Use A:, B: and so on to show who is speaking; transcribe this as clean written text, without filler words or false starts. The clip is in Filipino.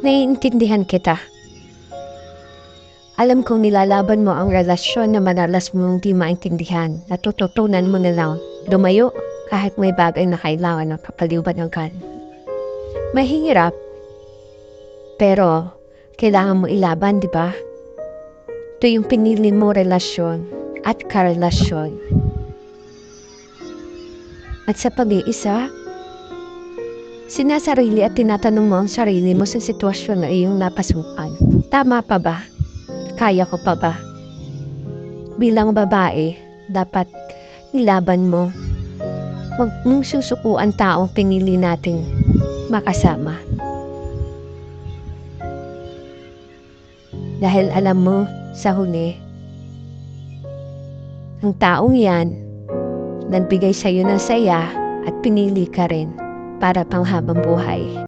A: Naiintindihan kita. Alam kong nilalaban mo ang relasyon na madalas mong di maintindihan. Natututunan mo na lang lumayo kahit may bagay na kailangan ng kapaliwanagan. Mahirap, pero kailangan mo ilaban, di ba? Ito yung pinili mo relasyon at karelasyon. At sa pag-iisa, sinasarili at tinatanong mo ang sarili mo sa sitwasyon na iyong napasukan. Tama pa ba? Kaya ko pa ba? Bilang babae, dapat ilaban mo. Huwag mong susukuan taong pinili nating makasama. Dahil alam mo, sa huli, ang taong yan, nagbigay sa'yo ng saya at pinili ka rin para panghabang buhay.